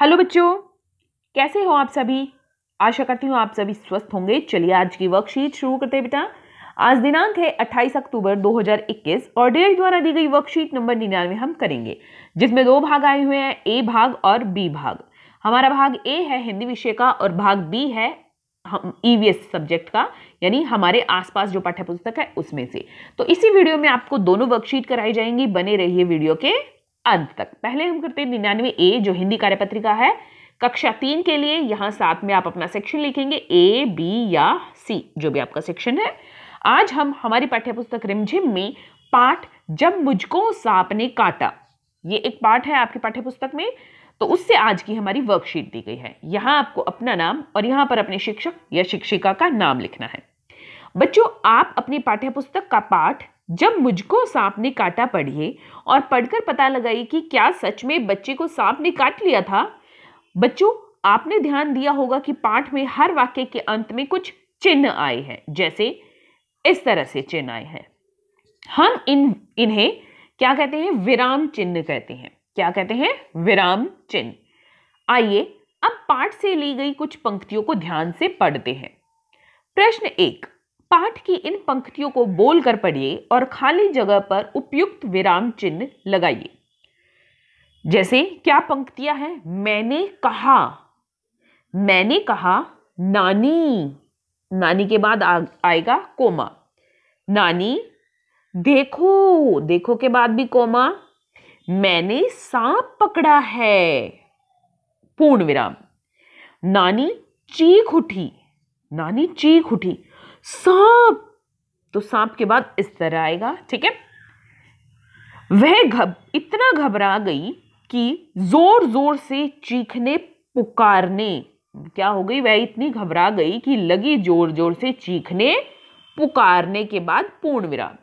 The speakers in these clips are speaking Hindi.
हेलो बच्चों, कैसे हो आप सभी। आशा करती हूँ आप सभी स्वस्थ होंगे। चलिए आज की वर्कशीट शुरू करते हैं बेटा। आज दिनांक है 28 अक्टूबर 2021 और डेट द्वारा दी गई वर्कशीट नंबर 99 हम करेंगे, जिसमें दो भाग आए हुए हैं, ए भाग और बी भाग। हमारा भाग ए है हिंदी विषय का और भाग बी है ईवीएस सब्जेक्ट का, यानी हमारे आसपास जो पाठ्य पुस्तक है उसमें से। तो इसी वीडियो में आपको दोनों वर्कशीट कराई जाएंगी, बने रहिए वीडियो के अंत तक। पहले हम करते हैं 99 ए जो हिंदी कार्यपत्रिका है कक्षा 3 के लिए। यहां साथ में आप अपना सेक्शन लिखेंगे, ए बी या सी, जो भी आपका सेक्शन है। आज हम हमारी पाठ्यपुस्तक रिमझिम में पाठ जब मुझको सांप ने काटा, ये एक पाठ है आपकी पाठ्यपुस्तक में, तो उससे आज की हमारी वर्कशीट दी गई है। यहां आपको अपना नाम और यहां पर अपने शिक्षक या शिक्षिका का नाम लिखना है। बच्चों, आप अपनी पाठ्यपुस्तक का पाठ जब मुझको सांप ने काटा पढ़िए और पढ़कर पता लगाइए कि क्या सच में बच्चे को सांप ने काट लिया था। बच्चों, आपने ध्यान दिया होगा कि पाठ में हर वाक्य के अंत में कुछ चिन्ह आए हैं, जैसे इस तरह से चिन्ह आए हैं। हम इन्हें क्या कहते हैं? विराम चिन्ह कहते हैं। क्या कहते हैं? विराम चिन्ह। आइए अब पाठ से ली गई कुछ पंक्तियों को ध्यान से पढ़ते हैं। प्रश्न 1, पाठ की इन पंक्तियों को बोलकर पढ़िए और खाली जगह पर उपयुक्त विराम चिन्ह लगाइए। जैसे क्या पंक्तियां हैं? मैंने कहा नानी, नानी के बाद आएगा कोमा। नानी देखो के बाद भी कोमा। मैंने सांप पकड़ा है, पूर्ण विराम। नानी चीख उठी, सांप, तो सांप के बाद इस तरह आएगा। ठीक है। वह इतना घबरा गई कि जोर जोर से चीखने पुकारने, क्या हो गई? वह इतनी घबरा गई कि लगी जोर जोर से चीखने पुकारने के बाद पूर्ण विराम।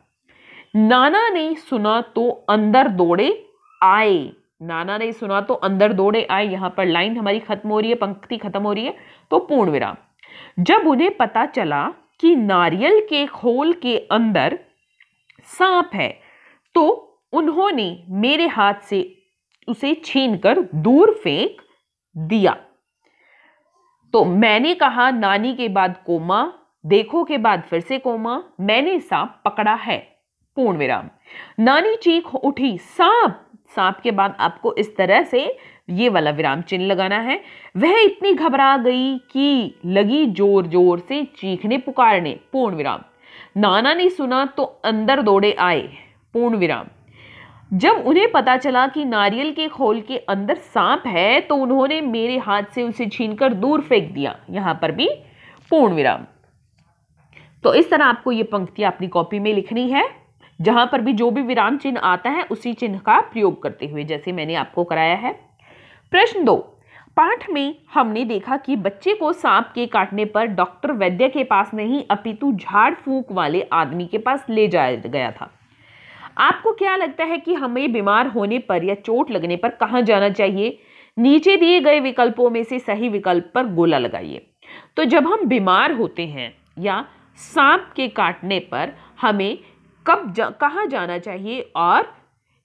नाना ने सुना तो अंदर दौड़े आए। नाना ने सुना तो अंदर दौड़े आए, यहां पर लाइन हमारी खत्म हो रही है, पंक्ति खत्म हो रही है, तो पूर्ण विराम। जब उन्हें पता चला कि नारियल के खोल के अंदर सांप है तो उन्होंने मेरे हाथ से उसे छीनकर दूर फेंक दिया। तो मैंने कहा नानी के बाद कोमा, देखो के बाद फिर से कोमा, मैंने सांप पकड़ा है, पूर्ण विराम। नानी चीख उठी सांप, सांप के बाद आपको इस तरह से ये वाला विराम चिन्ह लगाना है। वह इतनी घबरा गई कि लगी जोर जोर से चीखने पुकारने, पूर्ण विराम। नाना ने सुना तो अंदर दौड़े आए, पूर्ण विराम। जब उन्हें पता चला कि नारियल के खोल के अंदर सांप है तो उन्होंने मेरे हाथ से उसे छीनकर दूर फेंक दिया, यहां पर भी पूर्ण विराम। तो इस तरह आपको ये पंक्ति अपनी कॉपी में लिखनी है, जहां पर भी जो भी विराम चिन्ह आता है उसी चिन्ह का प्रयोग करते हुए, जैसे मैंने आपको कराया है। प्रश्न 2, पाठ में हमने देखा कि बच्चे को सांप के काटने पर डॉक्टर वैद्य के पास नहीं अपितु झाड़ फूंक वाले आदमी के पास ले जाया गया था। आपको क्या लगता है कि हमें बीमार होने पर या चोट लगने पर कहां जाना चाहिए? नीचे दिए गए विकल्पों में से सही विकल्प पर गोला लगाइए। तो जब हम बीमार होते हैं या सांप के काटने पर हमें कहां जाना चाहिए, और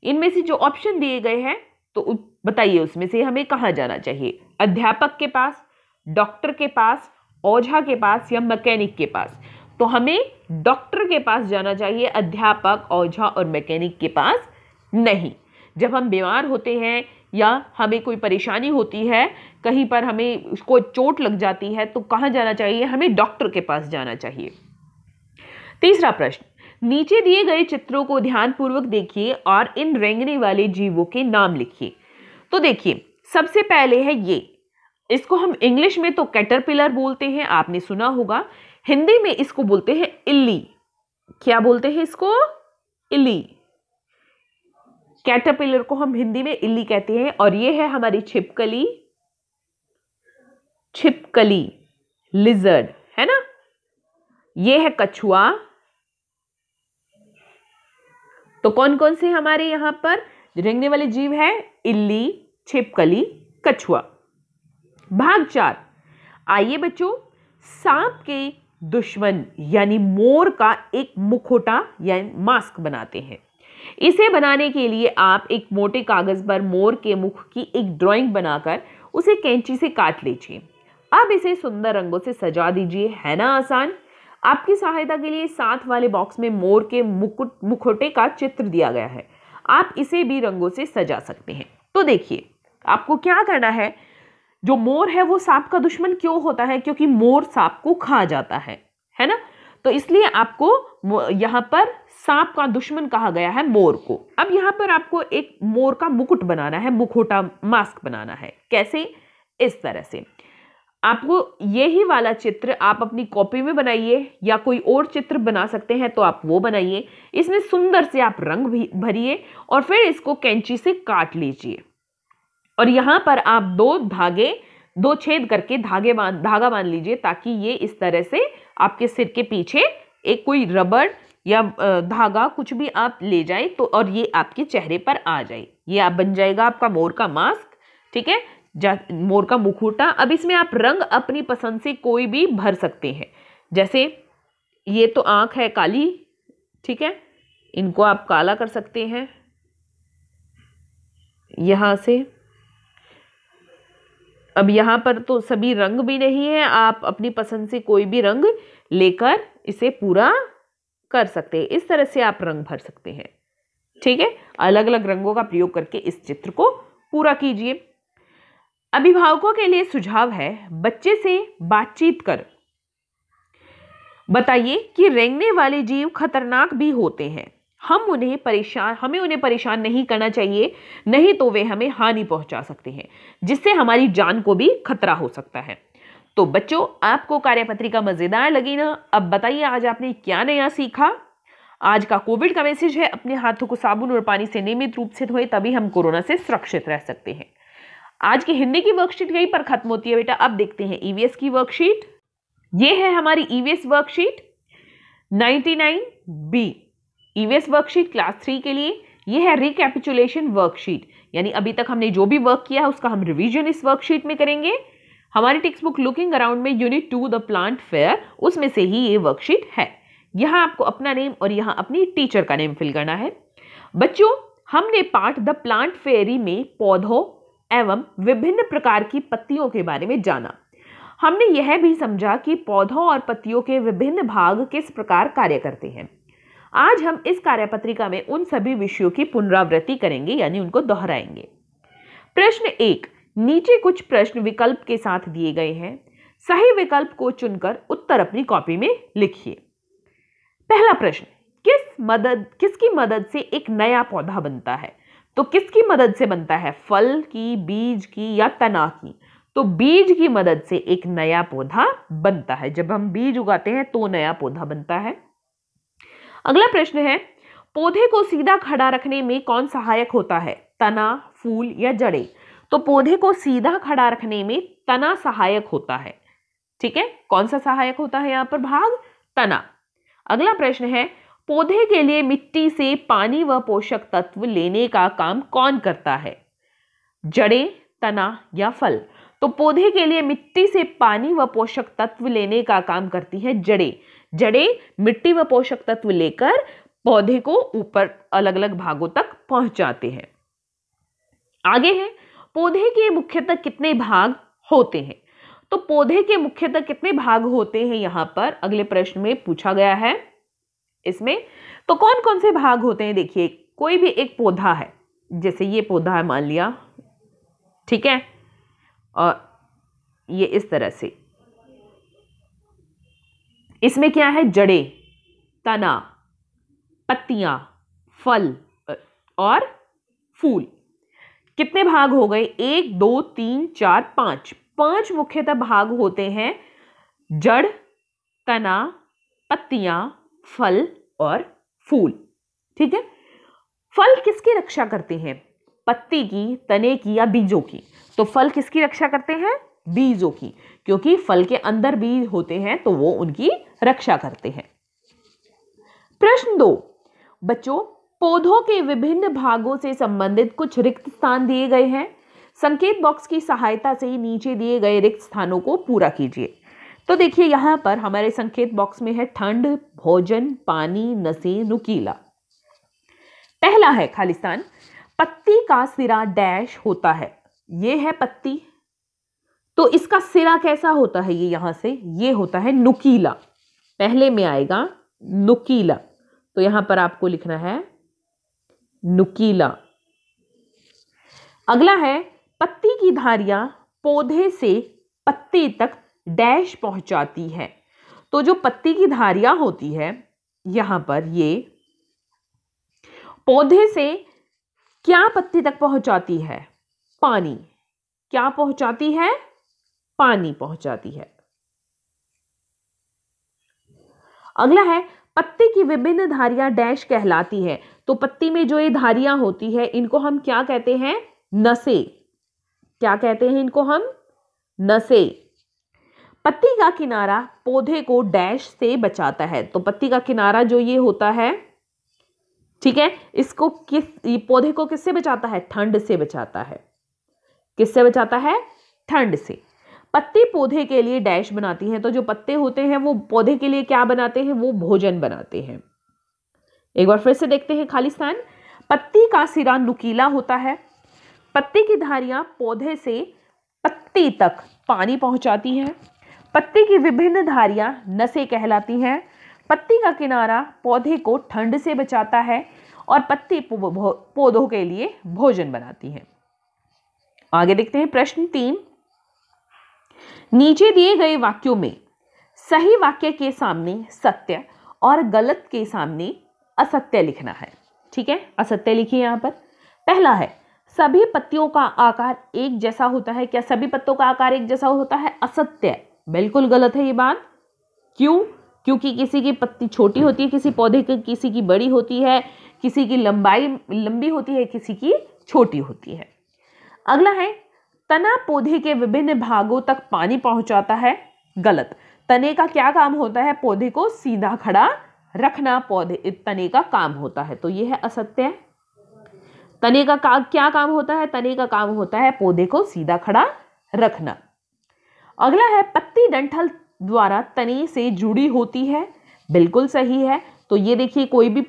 इनमें से जो ऑप्शन दिए गए हैं तो बताइए उसमें से हमें कहां जाना चाहिए? अध्यापक के पास, डॉक्टर के पास, ओझा के पास या मैकेनिक के पास? तो हमें डॉक्टर के पास जाना चाहिए, अध्यापक, ओझा और मैकेनिक के पास नहीं। जब हम बीमार होते हैं या हमें कोई परेशानी होती है, कहीं पर हमें उसको चोट लग जाती है, तो कहां जाना चाहिए? हमें डॉक्टर के पास जाना चाहिए। तीसरा प्रश्न, नीचे दिए गए चित्रों को ध्यानपूर्वक देखिए और इन रेंगने वाले जीवों के नाम लिखिए। तो देखिए, सबसे पहले है ये, इसको हम इंग्लिश में तो कैटरपिलर बोलते हैं, आपने सुना होगा। हिंदी में इसको बोलते हैं इल्ली। क्या बोलते हैं इसको? इल्ली। कैटरपिलर को हम हिंदी में इल्ली कहते हैं। और ये है हमारी छिपकली, लिजर्ड, है ना। ये है कछुआ। तो कौन कौन से हमारे यहां पर रेंगने वाले जीव है? इल्ली, छिपकली, कछुआ। भाग 4, आइए बच्चों, सांप के दुश्मन यानी मोर का एक मुखौटा यानी मास्क बनाते हैं। इसे बनाने के लिए आप एक मोटे कागज पर मोर के मुख की एक ड्राइंग बनाकर उसे कैंची से काट लीजिए। अब इसे सुंदर रंगों से सजा दीजिए। है ना आसान? आपकी सहायता के लिए साथ वाले बॉक्स में मोर के मुखौटे का चित्र दिया गया है। आप इसे भी रंगों से सजा सकते हैं। तो देखिए, आपको क्या करना है, जो मोर है वो सांप का दुश्मन क्यों होता है? क्योंकि मोर सांप को खा जाता है ना? तो इसलिए आपको यहाँ पर सांप का दुश्मन कहा गया है मोर को। अब यहाँ पर आपको एक मोर का मुकुट बनाना है, मुखौटा मास्क बनाना है। कैसे? इस तरह से आपको यही वाला चित्र आप अपनी कॉपी में बनाइए, या कोई और चित्र बना सकते हैं तो आप वो बनाइए। इसमें सुंदर से आप रंग भी भरिए और फिर इसको कैंची से काट लीजिए। और यहाँ पर आप दो छेद करके धागा बांध लीजिए, ताकि ये इस तरह से आपके सिर के पीछे एक कोई रबड़ या धागा कुछ भी आप ले जाए तो, और ये आपके चेहरे पर आ जाए। ये आप बन जाएगा आपका मोर का मास्क। ठीक है, मोर का मुखौटा। अब इसमें आप रंग अपनी पसंद से कोई भी भर सकते हैं। जैसे ये तो आंख है काली, ठीक है, इनको आप काला कर सकते हैं यहां से। अब यहाँ पर तो सभी रंग भी नहीं है, आप अपनी पसंद से कोई भी रंग लेकर इसे पूरा कर सकते हैं। इस तरह से आप रंग भर सकते हैं। ठीक है, अलग अलग रंगों का प्रयोग करके इस चित्र को पूरा कीजिए। अभिभावकों के लिए सुझाव है, बच्चे से बातचीत कर बताइए कि रेंगने वाले जीव खतरनाक भी होते हैं। हमें उन्हें परेशान नहीं करना चाहिए, नहीं तो वे हमें हानि पहुंचा सकते हैं, जिससे हमारी जान को भी खतरा हो सकता है। तो बच्चों, आपको कार्यपत्रिका मजेदार लगी ना? अब बताइए आज आपने क्या नया सीखा। आज का कोविड का मैसेज है, अपने हाथों को साबुन और पानी से नियमित रूप से धोएं, तभी हम कोरोना से सुरक्षित रह सकते हैं। आज की हिंदी की वर्कशीट यहीं पर खत्म होती है बेटा। अब देखते हैं ईवीएस की वर्कशीट। ये है हमारी EVS worksheet 99B। EVS worksheet class 3 के लिए। यह है रिकैपिचुलेशन वर्कशीट, यानी अभी तक हमने जो भी वर्क किया है उसका हम रिवीजन इस वर्कशीट में करेंगे। हमारी टेक्स्ट बुक लुकिंग अराउंड में यूनिट 2 द प्लांट फेयर, उसमें से ही ये वर्कशीट है। यहां आपको अपना नेम और यहां अपनी टीचर का नेम फिल करना है। बच्चों, हमने पाठ द प्लांट फेयरी में पौधों एवं विभिन्न प्रकार की पत्तियों के बारे में जाना। हमने यह भी समझा कि पौधों और पत्तियों के विभिन्न भाग किस प्रकार कार्य करते हैं। आज हम इस कार्यपत्रिका में उन सभी विषयों की पुनरावृत्ति करेंगे, यानी उनको दोहराएंगे। प्रश्न 1, नीचे कुछ प्रश्न विकल्प के साथ दिए गए हैं। सही विकल्प को चुनकर उत्तर अपनी कॉपी में लिखिए। पहला प्रश्न, किसकी मदद से एक नया पौधा बनता है? तो किसकी मदद से बनता है? फल की, बीज की या तना की? तो बीज की मदद से एक नया पौधा बनता है। जब हम बीज उगाते हैं तो नया पौधा बनता है। अगला प्रश्न है, पौधे को सीधा खड़ा रखने में कौन सहायक होता है? तना, फूल या जड़ें? तो पौधे को सीधा खड़ा रखने में तना सहायक होता है। ठीक है, कौन सा सहायक होता है यहाँ पर भाग? तना। अगला प्रश्न है, पौधे के लिए मिट्टी से पानी व पोषक तत्व लेने का काम कौन करता है? जड़ें, तना या फल? तो पौधे के लिए मिट्टी से पानी व पोषक तत्व लेने का काम करती है जड़ें। जड़ें मिट्टी व पोषक तत्व लेकर पौधे को ऊपर अलग अलग भागों तक पहुंचाते हैं। आगे है, पौधे के मुख्यतः कितने भाग होते हैं? तो पौधे के मुख्यतः कितने भाग होते हैं यहाँ पर अगले प्रश्न में पूछा गया है। इसमें तो कौन कौन से भाग होते हैं? देखिए, कोई भी एक पौधा है, जैसे ये पौधा है मान लिया, ठीक है, और ये इस तरह से, इसमें क्या है? जड़ें, तना, पत्तियां, फल और फूल। कितने भाग हो गए? 1 2 3 4 5। 5 मुख्यतः भाग होते हैं, जड़, तना, पत्तियां, फल और फूल। ठीक है, फल किसकी रक्षा करते हैं? पत्ती की, तने की या बीजों की? तो फल किसकी रक्षा करते हैं? बीजों की, क्योंकि फल के अंदर बीज होते हैं तो वो उनकी रक्षा करते हैं। प्रश्न 2, बच्चों, पौधों के विभिन्न भागों से संबंधित कुछ रिक्त स्थान दिए गए हैं। संकेत बॉक्स की सहायता से नीचे दिए गए रिक्त स्थानों को पूरा कीजिए। तो देखिए, यहां पर हमारे संकेत बॉक्स में है ठंड, भोजन, पानी, नसें, नुकीला। पहला है खालिस्तान, पत्ती का सिरा डैश होता है। ये है पत्ती, तो इसका सिरा कैसा होता है, ये यहां से ये होता है नुकीला, पहले में आएगा नुकीला, तो यहां पर आपको लिखना है नुकीला। अगला है पत्ती की धारियां पौधे से पत्ते तक डैश पहुंचाती है। तो जो पत्ती की धारियां होती है यहां पर ये पौधे से क्या पत्ती तक पहुंचाती है, पानी। क्या पहुंचाती है, पानी पहुंचाती है। अगला है पत्ती की विभिन्न धारियां डैश कहलाती है। तो पत्ती में जो ये धारियां होती है इनको हम क्या कहते हैं, नसें। क्या कहते हैं इनको हम, नसें। पत्ती का किनारा पौधे को डैश से बचाता है। तो पत्ती का किनारा जो ये होता है, ठीक है, इसको पौधे को किससे बचाता है, ठंड से बचाता है। किससे बचाता है, ठंड से। पत्ती पौधे के लिए डैश बनाती है। तो जो पत्ते होते हैं वो पौधे के लिए क्या बनाते हैं, वो भोजन बनाते हैं। एक बार फिर से देखते हैं खाली स्थान। पत्ती का सिरा नुकीला होता है। पत्ती की धारियां पौधे से पत्ती तक पानी पहुंचाती हैं। पत्ती की विभिन्न धारियां नसें कहलाती हैं। पत्ती का किनारा पौधे को ठंड से बचाता है और पत्ती पौधों के लिए भोजन बनाती है। आगे देखते हैं प्रश्न 3। नीचे दिए गए वाक्यों में सही वाक्य के सामने सत्य और गलत के सामने असत्य लिखना है। ठीक है, असत्य लिखिए यहां पर। पहला है सभी पत्तियों का आकार एक जैसा होता है। क्या सभी पत्तों का आकार एक जैसा होता है, असत्य, बिल्कुल गलत है ये बात। क्यों, क्योंकि किसी की पत्ती छोटी होती है, किसी पौधे की किसी की बड़ी होती है, किसी की लंबाई लंबी होती है, किसी की छोटी होती है। अगला है तना पौधे के विभिन्न भागों तक पानी पहुंचाता है, गलत। तने का क्या काम होता है, पौधे को सीधा खड़ा रखना पौधे तने का काम होता है, तो यह है असत्य। तने का क्या काम होता है, तने का काम होता है पौधे को सीधा खड़ा रखना। अगला है पत्ती डंठल द्वारा तने से जुड़ी होती है, बिल्कुल सही है। तो ये देखिए कोई भी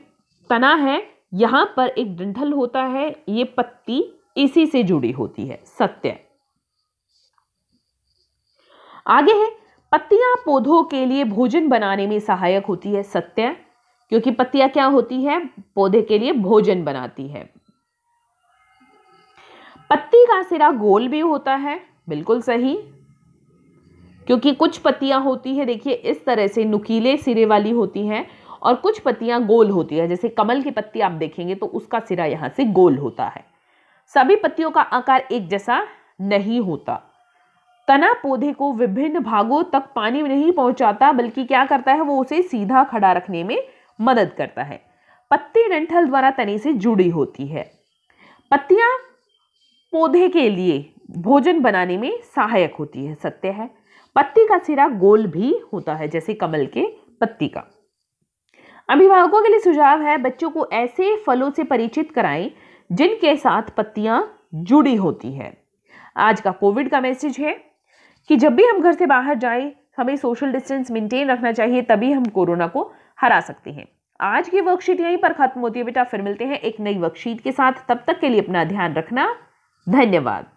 तना है, यहां पर एक डंठल होता है, ये पत्ती इसी से जुड़ी होती है, सत्य। आगे है पत्तियां पौधों के लिए भोजन बनाने में सहायक होती है, सत्य, क्योंकि पत्तियां क्या होती है, पौधे के लिए भोजन बनाती है। पत्ती का सिरा गोल भी होता है, बिल्कुल सही, क्योंकि कुछ पत्तियां होती है देखिए इस तरह से नुकीले सिरे वाली होती हैं और कुछ पत्तियां गोल होती है। जैसे कमल की पत्ती आप देखेंगे तो उसका सिरा यहां से गोल होता है। सभी पत्तियों का आकार एक जैसा नहीं होता। तना पौधे को विभिन्न भागों तक पानी नहीं पहुंचाता, बल्कि क्या करता है, वो उसे सीधा खड़ा रखने में मदद करता है। पत्ती डंठल द्वारा तने से जुड़ी होती है। पत्तियां पौधे के लिए भोजन बनाने में सहायक होती है, सत्य है। पत्ती का सिरा गोल भी होता है, जैसे कमल के पत्ती का। अभिभावकों के लिए सुझाव है बच्चों को ऐसे फलों से परिचित कराएं जिनके साथ पत्तियां जुड़ी होती है। आज का कोविड का मैसेज है कि जब भी हम घर से बाहर जाएं हमें सोशल डिस्टेंस मेंटेन रखना चाहिए, तभी हम कोरोना को हरा सकते हैं। आज की वर्कशीट यहीं पर खत्म होती है बेटा, फिर मिलते हैं एक नई वर्कशीट के साथ। तब तक के लिए अपना ध्यान रखना, धन्यवाद।